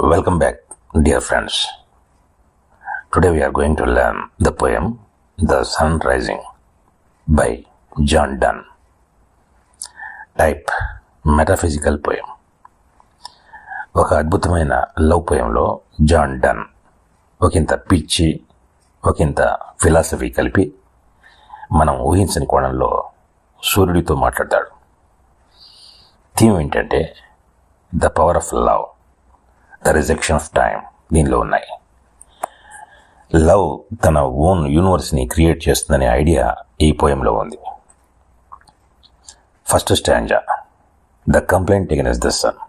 Welcome back, dear friends. Today we are going to learn the poem The Sun Rising by John Donne. Type Metaphysical Poem. ఒక అద్భుతమైన love పోయంలో John done ఒకంత పిచ్చి ఒకంత philosophy కలిపి మనం ఊహించని కోణంలో సూర్యుడితో మాట్లాడతాడు. థీమ్ ఏంటంటే the power of love, the rejection of time దీనిలో ఉన్నాయి. లవ్ తన ఓన్ యూనివర్స్ని క్రియేట్ చేస్తుందనే ఐడియా ఈ పోయంలో ఉంది. First stanza, the complaint against the sun.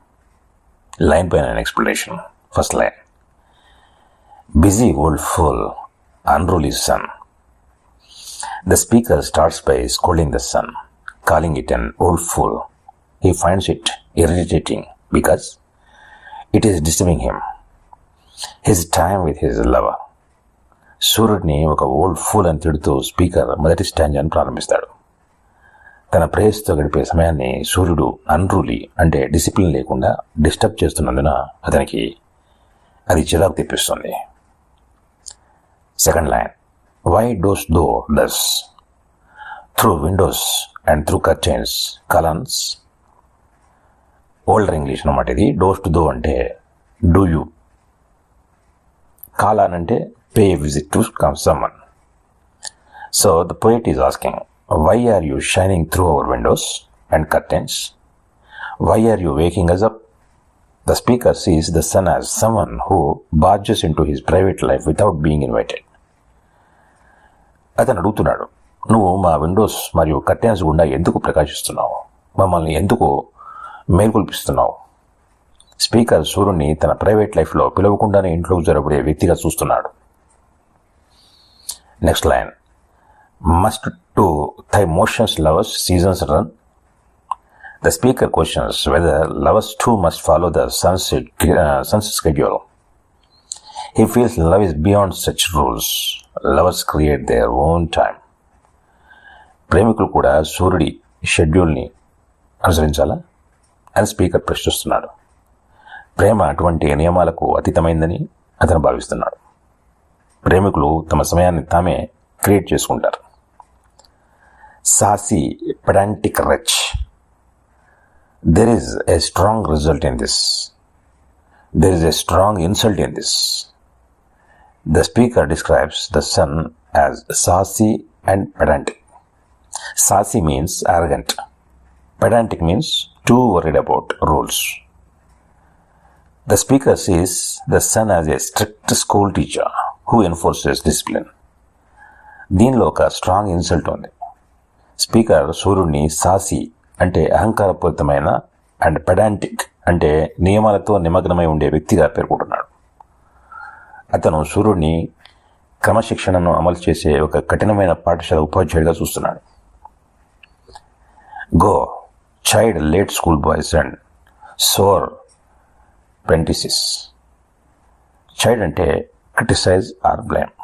Line పైన explanation. First line, busy old fool, unruly sun. The speaker starts by scolding the sun, calling it an old fool. He finds it irritating because it is disturbing him, his time with his lover. సూర్యుడిని ఒక old pool అని తిడుతూ speaker మొదటి స్టాంజాను ప్రారంభిస్తాడు. తన ప్రేయస్తో గడిపే సమయాన్ని సూర్యుడు అన్రూలీ అంటే డిసిప్లిన్ లేకుండా డిస్టర్బ్ చేస్తున్నందున అతనికి అది చిరాకు తెప్పిస్తుంది. Second line, why dost thou thus, through windows and through curtains call on us. Older English అన్నమాట ఇది. డోస్ టు దో అంటే డూ యూ, కాలాన్ అంటే pay visit to someone. So the poet is asking, why are you shining through our windows and curtains? Why are you waking us up? The speaker sees the sun as someone who barges into his private life without being invited. అతను అడుగుతున్నాడు, నువ్వు మా Windows మరియు curtains గుండా ఎందుకు ప్రకాశిస్తున్నావు, మమ్మల్ని ఎందుకు మేల్కొల్పిస్తున్నావు? Speaker సూర్యుడిని తన ప్రైవేట్ లైఫ్లో పిలవకుండానే ఇంట్లోకి జరగబడే వ్యక్తిగా చూస్తున్నాడు. Next line, must to thy motions lovers seasons run? The speaker questions whether lovers too must follow the sun's schedule. He feels love is beyond such rules. Lovers create their own time. ప్రేమికులు కూడా సూర్యుడి షెడ్యూల్ని అనుసరించాలా అని speaker ప్రశ్నిస్తున్నాడు. ప్రేమ అటువంటి నియమాలకు అతీతమైందని అతను భావిస్తున్నాడు. ప్రేమికులు తమ సమయాన్ని తామే క్రియేట్ చేసుకుంటారు. Sassy, pedantic wretch. There is a strong result in this. There is a strong insult in this. The speaker describes the sun as sassy and pedantic. Sassy means arrogant. Pedantic means too worried about rules. The speaker sees the sun as a strict school teacher who enforces discipline. దీనిలో ఒక strong insult ఉంది. Speaker సూర్యుడిని saucy అంటే అహంకారపూరితమైన and పెడాంటిక్ అంటే నియమాలతో నిమగ్నమై ఉండే వ్యక్తిగా పేర్కొంటున్నాడు. అతను సూర్యుడిని క్రమశిక్షణను అమలు చేసే ఒక కఠినమైన పాఠశాల ఉపాధ్యాయుడిగా చూస్తున్నాడు. Go chide late school boys and sour prentices. Chide అంటే క్రిటిసైజ్ ఆర్ బ్లేమ్.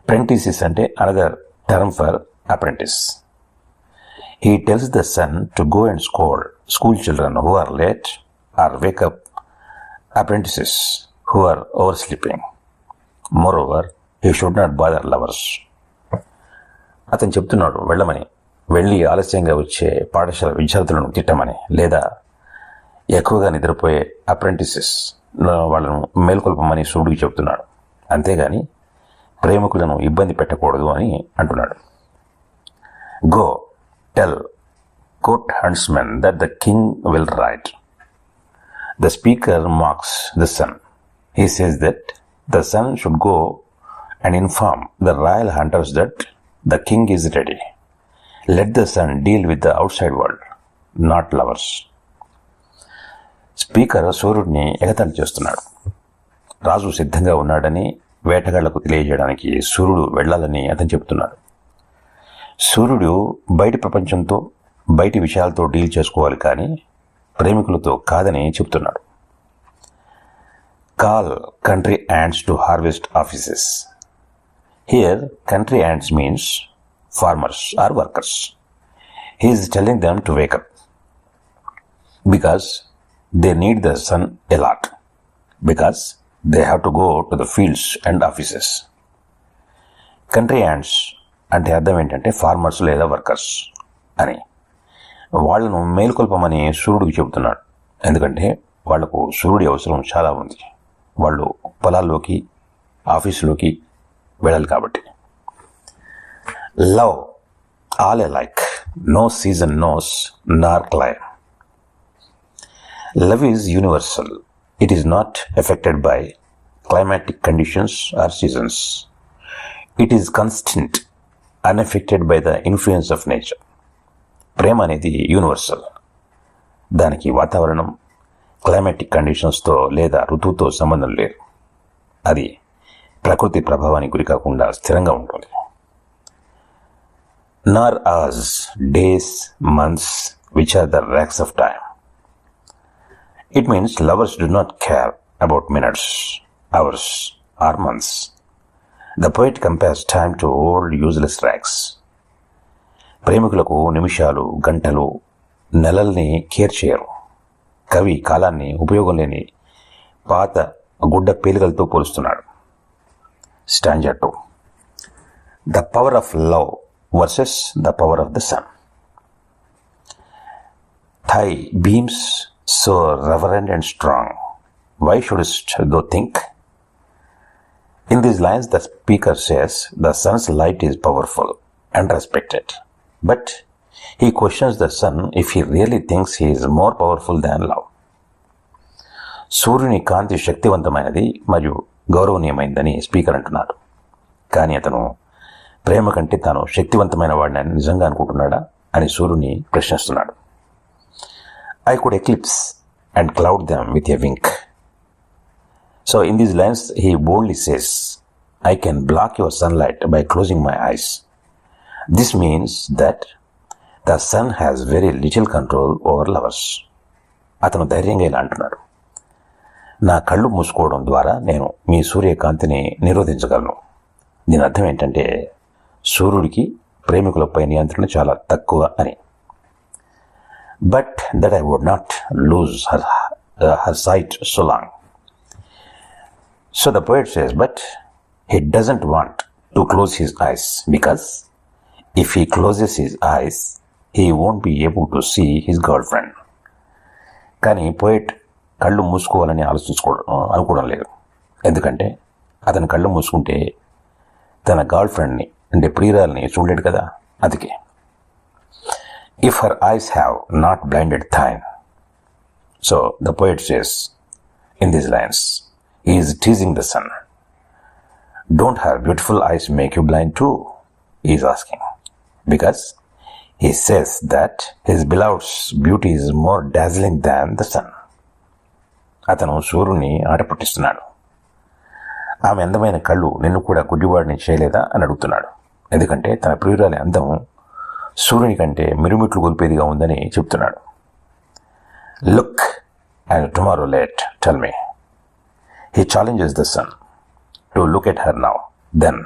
Apprentices అంటే another term for apprentice. He tells the sun to go and scold school children who are late or wake up apprentices who are oversleeping. Moreover, he should not bother lovers. అతను చెప్తున్నాడు వెళ్ళి ఆలస్యంగా వచ్చే పాఠశాల విద్యార్థులను తిట్టమని, లేదా ఎక్కువగా నిద్రపోయే అప్రెంటిసెస్ వాళ్ళను మేల్కొల్పమని సూర్యుడికి చెప్తున్నాడు. అంతేగాని ప్రేమికులను ఇబ్బంది పెట్టకూడదు అని అంటున్నాడు. Go tell court huntsmen that the king will ride. The speaker mocks the sun. He says that the sun should go and inform the royal hunters that the king is ready. Let the sun deal with the outside world, not lovers. Speaker సూర్యుడిని ఎగతాళి చేస్తున్నాడు. రాజు సిద్ధంగా ఉన్నాడని వేటగాళ్లకు తెలియజేయడానికి సూర్యుడు వెళ్లాలని అతను చెబుతున్నాడు. సూర్యుడు బయటి ప్రపంచంతో బయటి విషయాలతో డీల్ చేసుకోవాలి కానీ ప్రేమికులతో కాదని చెబుతున్నాడు. Call country ants to harvest offices. Here country ants means farmers or workers. He is telling them to wake up because they need the sun a lot. because they have to go to the fields and offices. Country ants అంటే అర్థం ఏంటంటే farmers లేదా workers అని. వాళ్లను మేల్కొల్పమని సూర్యుడికి చెబుతున్నాడు. ఎందుకంటే వాళ్లకు సూర్యుడి అవసరం చాలా ఉంది. వాళ్ళు పొలాల్లోకి ఆఫీసులోకి వెళ్ళాలి కాబట్టి. Love all alike, no season knows nor clime. Love is universal. It is not affected by climatic conditions or seasons. It is constant, unaffected by the influence of nature. ప్రేమ అనేది యూనివర్సల్. దానికి వాతావరణం, క్లైమాటిక్ కండిషన్స్తో లేదా ఋతువుతో సంబంధం లేదు. అది ప్రకృతి ప్రభావానికి గురి కాకుండా స్థిరంగా ఉంటుంది. Nor hours, days, months, which are the rags of time. It means lovers do not care about minutes, hours, or months. The poet compares time to old useless rags. ప్రేమికులకు నిమిషాలు, గంటలు, నెలల్ని కేర్ చేయరు. కవి కాలాన్ని ఉపయోగం లేని పాత గుడ్డ పేలికలతో పోలుస్తున్నాడు. Stanza 2. The power of love versus the power of the sun. Thy beams so reverent and strong, why shouldst thou think? In these lines the speaker says the sun's light is powerful and respected, but he questions the sun if he really thinks he is more powerful than love. సూర్యుని కాంతి శక్తివంతమైనది మరియు గౌరవనీయమైనదని speaker అంటున్నాడు. కానీ అతను ప్రేమ కంటే తాను శక్తివంతమైన వాడిని నిజంగా అనుకుంటున్నాడా అని సూర్యుని ప్రశ్నిస్తున్నాడు. I could eclipse and cloud them with a wink. So in these lines he boldly says, I can block your sunlight by closing my eyes. This means that the sun has very little control over lovers. అతను ధైర్యంగా ఇలా అంటున్నాడు, నా కళ్ళు మూసుకోవడం ద్వారా నేను మీ సూర్యకాంతిని నిరోధించగలను. దీని అర్థం ఏంటంటే సూర్యుడికి ప్రేమికులపై నియంత్రణ చాలా తక్కువ అని. But that I would not lose her sight so long. So the poet says, but he doesn't want to close his eyes, because if he closes his eyes, he won't be able to see his girlfriend. కానీ poet కళ్ళు మూసుకోవాలని అనుకోవడం లేదు. ఎందుకంటే అతను కళ్ళు మూసుకుంటే తన girl ఫ్రెండ్ని అంటే ప్రియురాల్ని చూడలేడు కదా. అందుకే if her eyes have not blinded thine. So the poet says in these lines, he is teasing the sun. Don't her beautiful eyes make you blind too? He is asking. Because he says that his beloved's beauty is more dazzling than the sun. అతను సూర్యుని ఆట పుట్టిస్తున్నాడు. ఆమె అందమైన కళ్ళు నిన్ను కూడా గుడ్డివాడిని చేయలేదా అని అడుగుతున్నాడు. ఎందుకంటే తన ప్రియురాలి అందం సూర్యుని కంటే మిరుమిట్లు గొల్పేదిగా ఉందని చెప్తున్నాడు. Look and tomorrow let tell me. He challenges the sun to look at her now. Then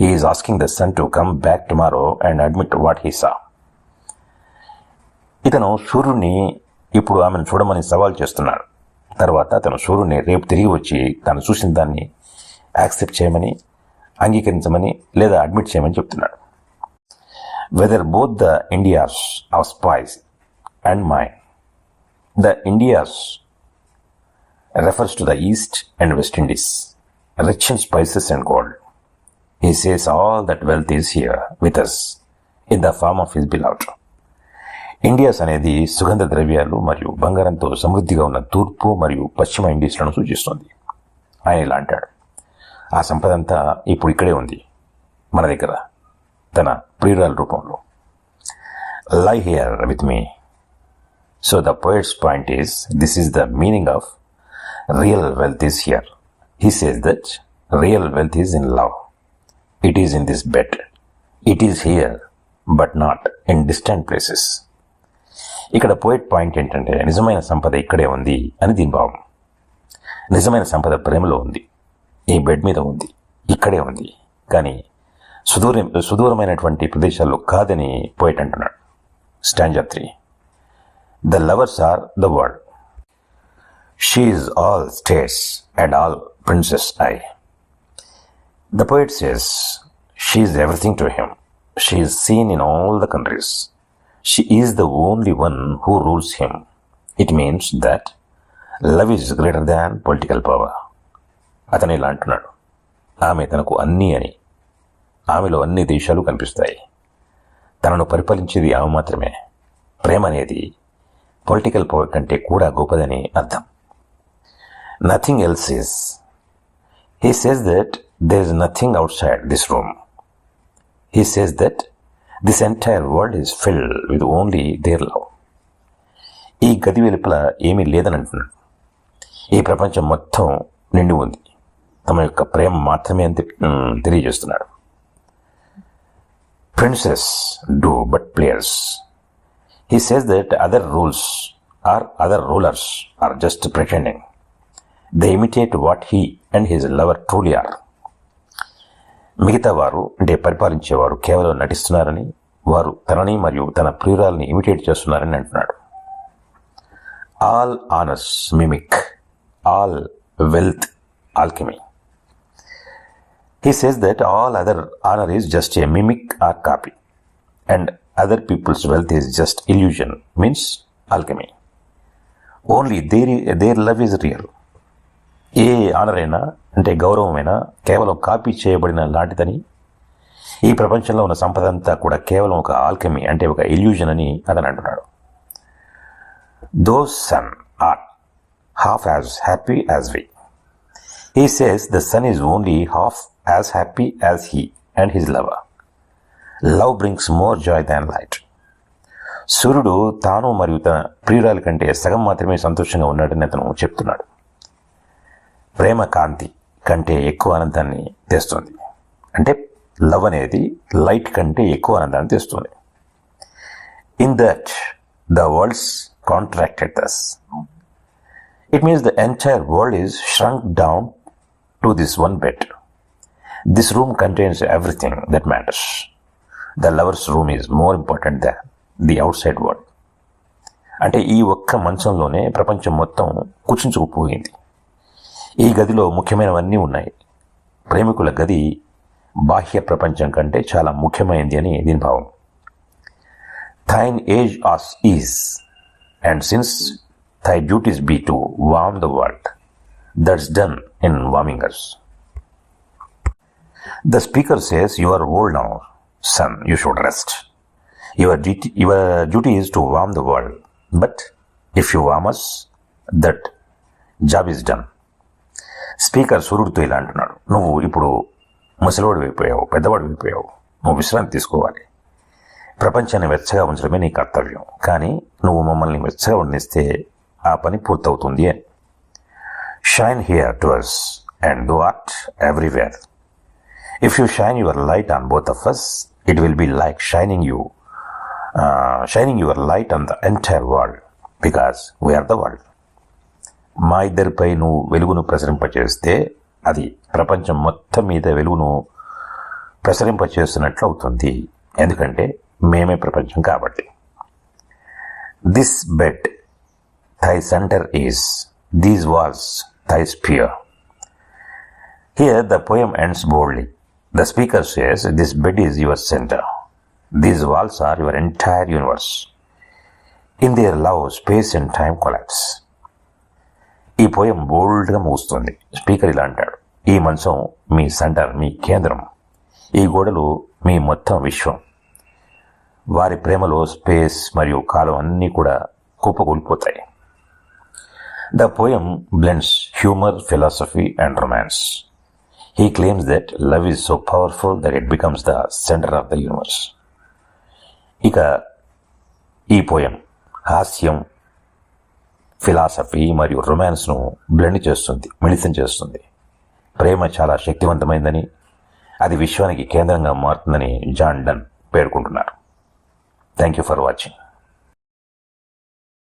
he is asking the sun to come back tomorrow and admit what he saw. ఇతను సూర్యుడిని ఇప్పుడు ఆమెను చూడమని సవాల్ చేస్తున్నాడు. తర్వాత అతను సూర్యుడిని రేపు తిరిగి వచ్చి తను చూసిన దాన్ని యాక్సెప్ట్ చేయమని, అంగీకరించమని లేదా అడ్మిట్ చేయమని చెప్తున్నాడు. Whether both the Indias of spice and mine. The Indias refers to the East and West Indies, rich in spices and gold. He says all that wealth is here with us in the form of his beloved. India's అనేది సుగంధ ద్రవ్యాలు మరియు బంగారంతో సమృద్ధిగా ఉన్న తూర్పు మరియు పశ్చిమ ఇండీస్లను సూచిస్తుంది. ఆయన ఇలా అంటాడు, ఆ సంపద అంతా ఇప్పుడు ఇక్కడే ఉంది మన దగ్గర, తన ప్రియురాల రూపంలో. Lie here with me. So the poet's point is, this is the meaning of real wealth is here. He says that real wealth is in love. It is in this bed. It is here, but not in distant places. ఇక్కడ poet point ఏంటంటే నిజమైన సంపద ఇక్కడే ఉంది అని దీని భావం. నిజమైన సంపద ప్రేమలో ఉంది, ఈ బెడ్ మీద ఉంది, ఇక్కడే ఉంది, కానీ సుదూరమైనటువంటి ప్రదేశాల్లో కాదని పోయిట్ అంటున్నాడు. Stanza 3. The lovers are the world. She is all states and all princess I. The poet says she is everything to him. She is seen in all the countries. She is the only one who rules him. It means that love is greater than political power. అతను ఇలా అంటున్నాడు, ఆమె తనకు అన్నీ అని. ఆమెలో అన్ని దేశాలు కనిపిస్తాయి. తనను పరిపాలించేది ఆమె మాత్రమే. ప్రేమ అనేది పొలిటికల్ పవర్ కంటే కూడా గొప్పదని అర్థం. Nothing else is. He says that there is nothing outside this room. He says that this entire world is filled with only their love. ఈ గది వెలుపల ఏమీ లేదని అంటున్నాడు. ఈ ప్రపంచం మొత్తం నిండి ఉంది, తమ యొక్క ప్రేమ మాత్రమే అని తెలియజేస్తున్నాడు. Princes do but players. He says that other rules or other rulers are just pretending. They imitate what he and his lover truly are. మిగతా వారు అంటే పరిపాలించేవారు కేవలం నటిస్తున్నారని, వారు తనని మరియు తన ప్రియురాల్ని ఇమిటేట్ చేస్తున్నారని అంటున్నాడు. All honours mimic, all wealth Alchemy. He says that all other honor is just a mimic or copy, and other people's wealth is just illusion, means alchemy. Only their love is real. A honour అయినా అంటే గౌరవమైనా కేవలం copy చేయబడిన లాంటిదని, ఈ ప్రపంచంలో ఉన్న సంపద అంతా కూడా కేవలం ఒక ఆల్కెమీ అంటే ఒక ఇల్యూజన్ అని అతను అంటున్నాడు. Those sun are half as happy as we. He says the sun is only half as happy as he and his lover. Love brings more joy than light. సూర్యుడు తాను మరియు తన ప్రియురాలి కంటే సగం మాత్రమే సంతోషంగా ఉన్నాడని అతను చెప్తున్నాడు. ప్రేమ కాంతి కంటే ఎక్కువ ఆనందాన్ని తెస్తుంది. అంటే లవ్ అనేది లైట్ కంటే ఎక్కువ ఆనందాన్ని తెస్తుంది. In that the world's contracted thus. It means the entire world is shrunk down to this one bed. This room contains everything that matters. The lover's room is more important than the outside world. అంటే ఈ ఒక్క మంచంలోనే ప్రపంచం మొత్తం కుచించుకుపోయింది. ఈ గదిలో ముఖ్యమైనవన్నీ ఉన్నాయి. ప్రేమికుల గది బాహ్య ప్రపంచం కంటే చాలా ముఖ్యమైనది అని దీని భావం. Thine age is, and since thy duties be to warm the world, that's done in warming us. The speaker says, you are old now, son, you should rest. Your duty is to warm the world, but if you warm us, that job is done. Speaker సూర్యుడితో ఇలా అంటున్నాడు, నువ్వు ఇప్పుడు ముసలివాడు అయిపోయావు, పెద్దవాడు అయిపోయావు, నువ్వు విశ్రాంతి తీసుకోవాలి. ప్రపంచాన్ని వెచ్చగా ఉంచడమే నీ కర్తవ్యం, కానీ నువ్వు మమ్మల్ని వెచ్చగా ఉండిస్తే ఆ పని పూర్తవుతుంది అని. Shine here to us and thou art everywhere. If you shine your light on both of us, it will be like shining your light on the entire world, because we are the world. మా ఇద్దరిపై నువ్వు వెలుగును ప్రసరింపచేస్తే అది ప్రపంచం మొత్తం మీద వెలుగును ప్రసరింపచేస్తున్నట్లు అవుతుంది, ఎందుకంటే మేమే ప్రపంచం కాబట్టి. This bed thy center is, these walls thy sphere. Here the poem ends boldly. The speaker says, this bed is your center. These walls are your entire universe. In their love, space and time collapse. ఈ poem బోల్డ్గా ముగుస్తుంది. Speaker ఇలా అంటాడు, ఈ మంచం మీ centre, మీ కేంద్రం, ఈ గోడలు మీ మొత్తం విశ్వం. వారి ప్రేమలో స్పేస్ మరియు కాలం అన్నీ కూడా కుప్పకూలిపోతాయి. The poem blends humour, philosophy and romance. He claims that love is so powerful that it becomes the center of the universe. ఇక ఈ పోయం హాస్యం, ఫిలాసఫీ మరియు రొమాన్స్ను బ్లెండ్ చేస్తుంది, మిళితం చేస్తుంది. ప్రేమ చాలా శక్తివంతమైందని, అది విశ్వానికి కేంద్రంగా మారుతుందని జాన్ డన్ పేర్కొంటున్నారు. Thank you for watching.